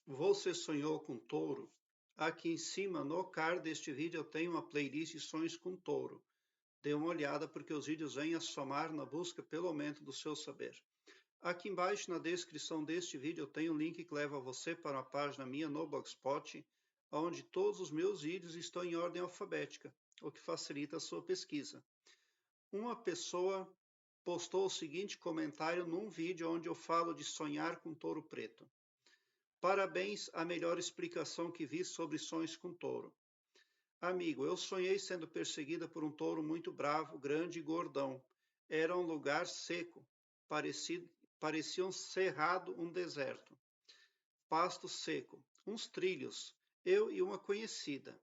Você sonhou com touro? Aqui em cima, no card deste vídeo, eu tenho uma playlist de sonhos com touro. Dê uma olhada porque os vídeos vêm a somar na busca pelo aumento do seu saber. Aqui embaixo na descrição deste vídeo eu tenho um link que leva você para uma página minha no Blogspot, onde todos os meus vídeos estão em ordem alfabética, o que facilita a sua pesquisa. Uma pessoa postou o seguinte comentário num vídeo onde eu falo de sonhar com touro preto. Parabéns, a melhor explicação que vi sobre sonhos com touro. Amigo, eu sonhei sendo perseguida por um touro muito bravo, grande e gordão. Era um lugar seco, parecia um cerrado, um deserto. Pasto seco, uns trilhos, eu e uma conhecida.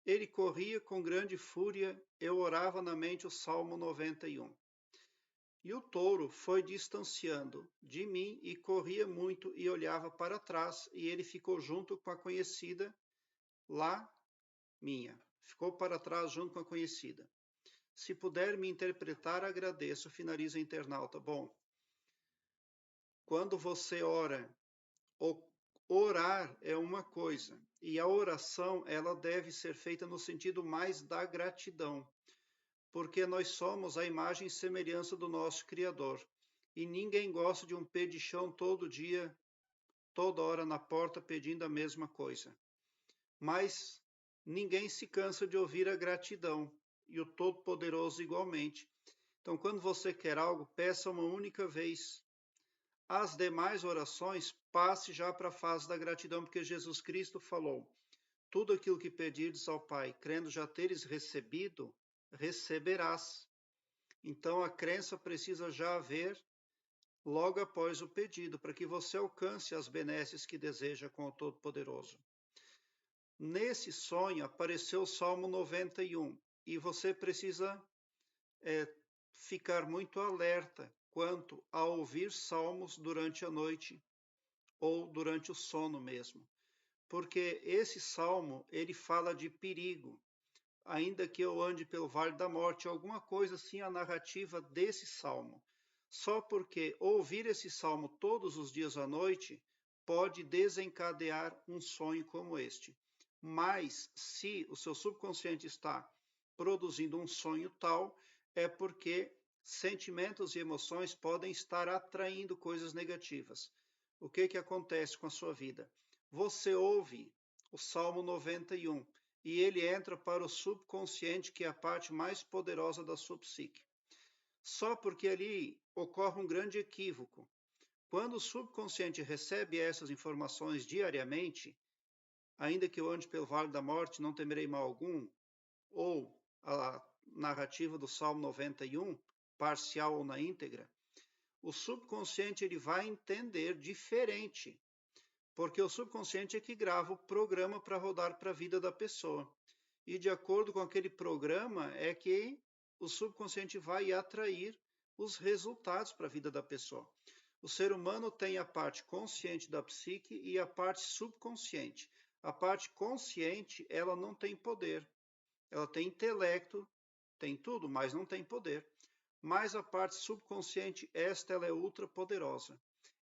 Ele corria com grande fúria, eu orava na mente o Salmo 91. E o touro foi distanciando de mim e corria muito e olhava para trás, e ele ficou junto com a conhecida lá minha. Ficou para trás junto com a conhecida. Se puder me interpretar, agradeço. Finaliza a internauta. Bom, quando você ora, orar é uma coisa, e a oração ela deve ser feita no sentido mais da gratidão, porque nós somos a imagem e semelhança do nosso Criador. E ninguém gosta de um pé de chão todo dia, toda hora na porta pedindo a mesma coisa. Mas ninguém se cansa de ouvir a gratidão, e o Todo-Poderoso igualmente. Então, quando você quer algo, peça uma única vez. As demais orações, passe já para a fase da gratidão, porque Jesus Cristo falou: tudo aquilo que pedirdes ao Pai, crendo já teres recebido, receberás. Então, a crença precisa já haver logo após o pedido, para que você alcance as benesses que deseja com o Todo-Poderoso. Nesse sonho apareceu o Salmo 91 e você precisa ficar muito alerta quanto a ouvir salmos durante a noite ou durante o sono mesmo, porque esse salmo ele fala de perigo. Ainda que eu ande pelo vale da morte, alguma coisa assim a narrativa desse salmo. Só porque ouvir esse salmo todos os dias à noite pode desencadear um sonho como este. Mas se o seu subconsciente está produzindo um sonho tal, é porque sentimentos e emoções podem estar atraindo coisas negativas. O que acontece com a sua vida? Você ouve o Salmo 91 e ele entra para o subconsciente, que é a parte mais poderosa da sua psique. Só porque ali ocorre um grande equívoco. Quando o subconsciente recebe essas informações diariamente, ainda que eu ande pelo vale da morte, não temerei mal algum, ou a narrativa do Salmo 91, parcial ou na íntegra, o subconsciente ele vai entender diferente, porque o subconsciente é que grava o programa para rodar para a vida da pessoa. E de acordo com aquele programa é que o subconsciente vai atrair os resultados para a vida da pessoa. O ser humano tem a parte consciente da psique e a parte subconsciente. A parte consciente, ela não tem poder. Ela tem intelecto, tem tudo, mas não tem poder. Mas a parte subconsciente, ela é ultra poderosa.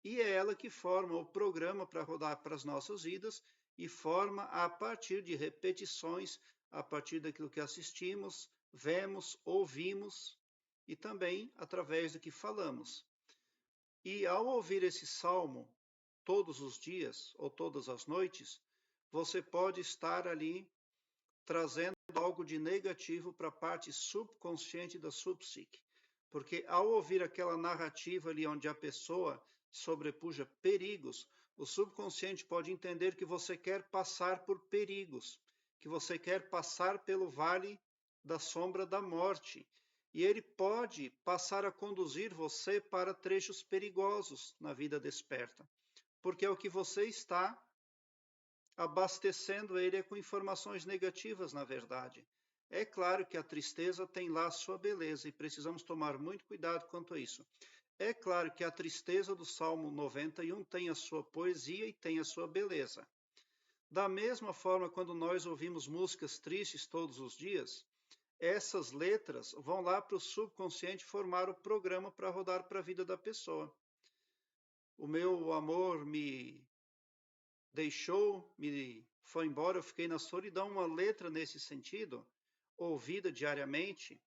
E é ela que forma o programa para rodar para as nossas vidas e forma a partir de repetições, a partir daquilo que assistimos, vemos, ouvimos e também através do que falamos. E ao ouvir esse salmo todos os dias ou todas as noites, você pode estar ali trazendo algo de negativo para a parte subconsciente da sua psique. Porque ao ouvir aquela narrativa ali onde a pessoa sobrepuja perigos, o subconsciente pode entender que você quer passar por perigos, que você quer passar pelo vale da sombra da morte. E ele pode passar a conduzir você para trechos perigosos na vida desperta, porque é o que você está abastecendo ele com informações negativas, na verdade. É claro que a tristeza tem lá a sua beleza e precisamos tomar muito cuidado quanto a isso. É claro que a tristeza do Salmo 91 tem a sua poesia e tem a sua beleza. Da mesma forma, quando nós ouvimos músicas tristes todos os dias, essas letras vão lá para o subconsciente formar o programa para rodar para a vida da pessoa. O meu amor me deixou, foi embora, eu fiquei na solidão. Uma letra nesse sentido, ouvida diariamente,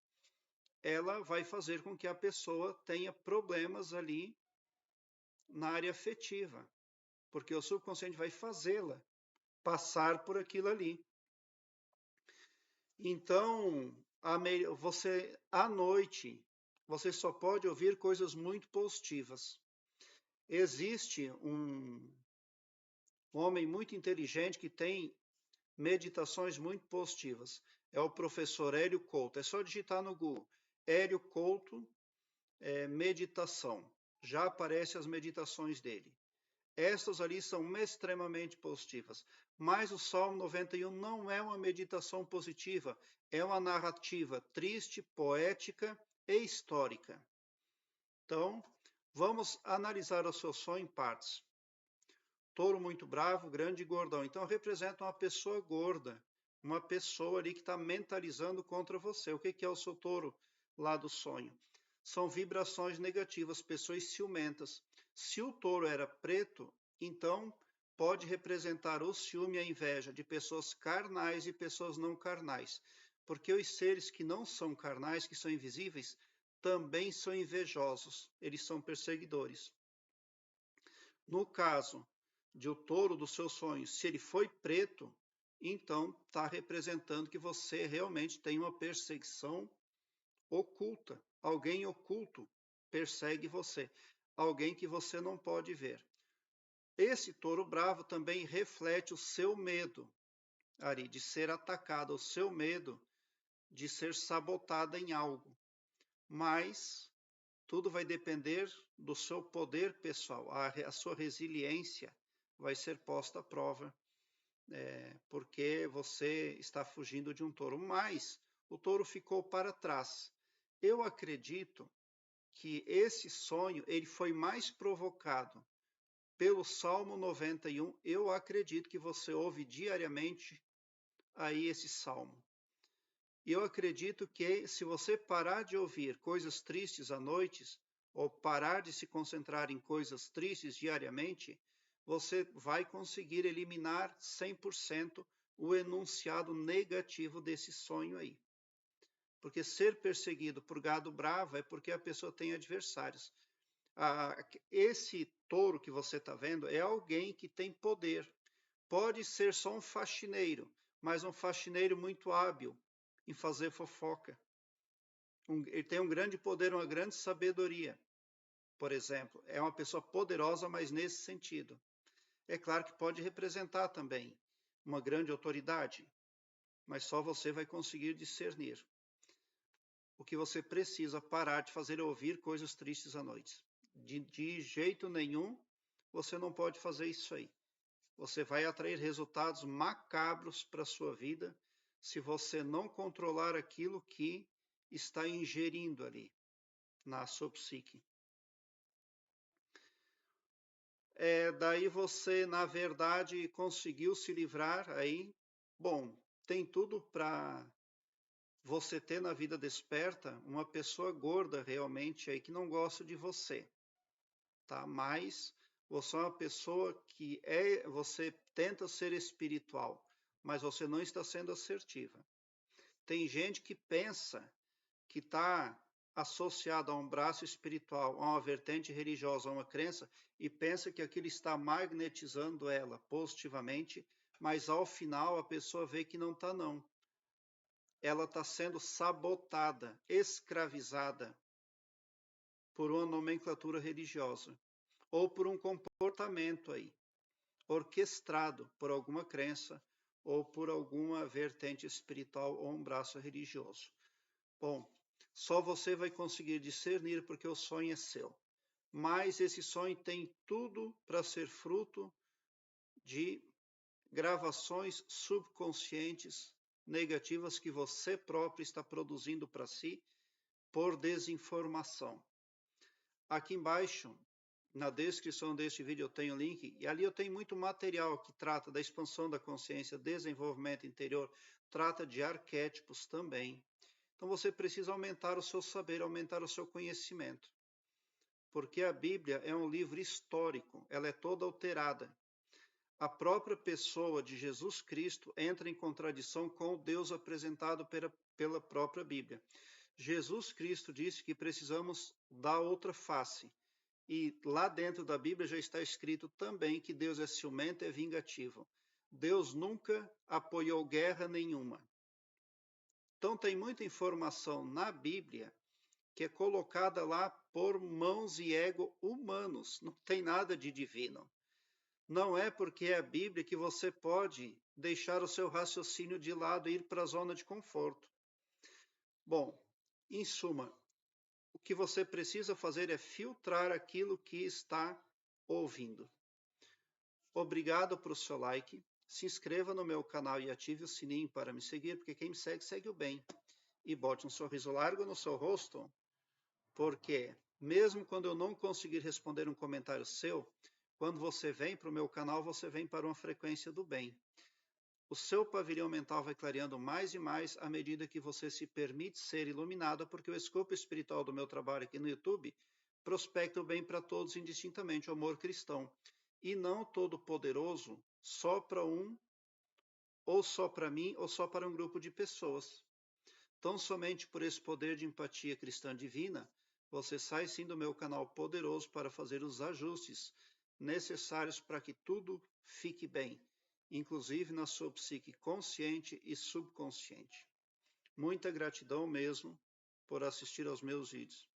ela vai fazer com que a pessoa tenha problemas ali na área afetiva, porque o subconsciente vai fazê-la passar por aquilo ali. Então, você à noite, você só pode ouvir coisas muito positivas. Existe um homem muito inteligente que tem meditações muito positivas. É o professor Hélio Couto. É só digitar no Google. Hélio Couto, meditação. Já aparecem as meditações dele. Estas ali são extremamente positivas. Mas o Salmo 91 não é uma meditação positiva, é uma narrativa triste, poética e histórica. Então, vamos analisar o seu sonho em partes. Touro muito bravo, grande e gordão. Então, representa uma pessoa gorda, uma pessoa ali que está mentalizando contra você. O que é o seu touro lá do sonho? São vibrações negativas, pessoas ciumentas. Se o touro era preto, então pode representar o ciúme e a inveja de pessoas carnais e pessoas não carnais. Porque os seres que não são carnais, que são invisíveis, também são invejosos, eles são perseguidores. No caso de o touro dos seus sonhos, se ele foi preto, então está representando que você realmente tem uma perseguição oculta. Alguém oculto persegue você. Alguém que você não pode ver. Esse touro bravo também reflete o seu medo, Ari, de ser atacado, o seu medo de ser sabotada em algo. Mas tudo vai depender do seu poder pessoal, a sua resiliência vai ser posta à prova, porque você está fugindo de um touro. Mas o touro ficou para trás. Eu acredito que esse sonho ele foi mais provocado pelo Salmo 91. Eu acredito que você ouve diariamente aí esse salmo. E eu acredito que se você parar de ouvir coisas tristes à noite, ou parar de se concentrar em coisas tristes diariamente, você vai conseguir eliminar 100% o enunciado negativo desse sonho aí. Porque ser perseguido por gado bravo é porque a pessoa tem adversários. Esse touro que você está vendo é alguém que tem poder. Pode ser só um faxineiro, mas um faxineiro muito hábil em fazer fofoca. Ele tem um grande poder, uma grande sabedoria, por exemplo. É uma pessoa poderosa, mas nesse sentido. É claro que pode representar também uma grande autoridade, mas só você vai conseguir discernir. O que você precisa parar de fazer é ouvir coisas tristes à noite. De jeito nenhum, você não pode fazer isso aí. Você vai atrair resultados macabros para a sua vida se você não controlar aquilo que está ingerindo ali na sua psique. Daí você, na verdade, conseguiu se livrar aí. Bom, tem tudo para você ter na vida desperta uma pessoa gorda realmente aí que não gosta de você, tá? Mas você é uma pessoa que você tenta ser espiritual, mas você não está sendo assertiva. Tem gente que pensa que está associado a um braço espiritual, a uma vertente religiosa, a uma crença, e pensa que aquilo está magnetizando ela positivamente, mas ao final a pessoa vê que não está não. Ela está sendo sabotada, escravizada por uma nomenclatura religiosa, ou por um comportamento aí, orquestrado por alguma crença, ou por alguma vertente espiritual ou um braço religioso. Bom, só você vai conseguir discernir porque o sonho é seu. Mas esse sonho tem tudo para ser fruto de gravações subconscientes negativas que você próprio está produzindo para si por desinformação. Aqui embaixo, na descrição deste vídeo, eu tenho o link, e ali eu tenho muito material que trata da expansão da consciência, desenvolvimento interior, trata de arquétipos também. Então você precisa aumentar o seu saber, aumentar o seu conhecimento. Porque a Bíblia é um livro histórico, ela é toda alterada. a própria pessoa de Jesus Cristo entra em contradição com o Deus apresentado pela própria Bíblia. Jesus Cristo disse que precisamos dar outra face. E lá dentro da Bíblia já está escrito também que Deus é ciumento e é vingativo. Deus nunca apoiou guerra nenhuma. Então tem muita informação na Bíblia que é colocada lá por mãos e ego humanos. Não tem nada de divino. Não é porque é a Bíblia que você pode deixar o seu raciocínio de lado e ir para a zona de conforto. Bom, em suma, o que você precisa fazer é filtrar aquilo que está ouvindo. Obrigado por seu like. Se inscreva no meu canal e ative o sininho para me seguir, porque quem me segue, segue o bem. E bote um sorriso largo no seu rosto, porque mesmo quando eu não conseguir responder um comentário seu, quando você vem para o meu canal, você vem para uma frequência do bem. O seu pavilhão mental vai clareando mais e mais à medida que você se permite ser iluminado, porque o escopo espiritual do meu trabalho aqui no YouTube prospecta o bem para todos indistintamente, o amor cristão. E não todo poderoso só para um, ou só para mim, ou só para um grupo de pessoas. Tão somente por esse poder de empatia cristã divina, você sai sim do meu canal poderoso para fazer os ajustes necessários para que tudo fique bem, inclusive na sua psique consciente e subconsciente. Muita gratidão mesmo por assistir aos meus vídeos.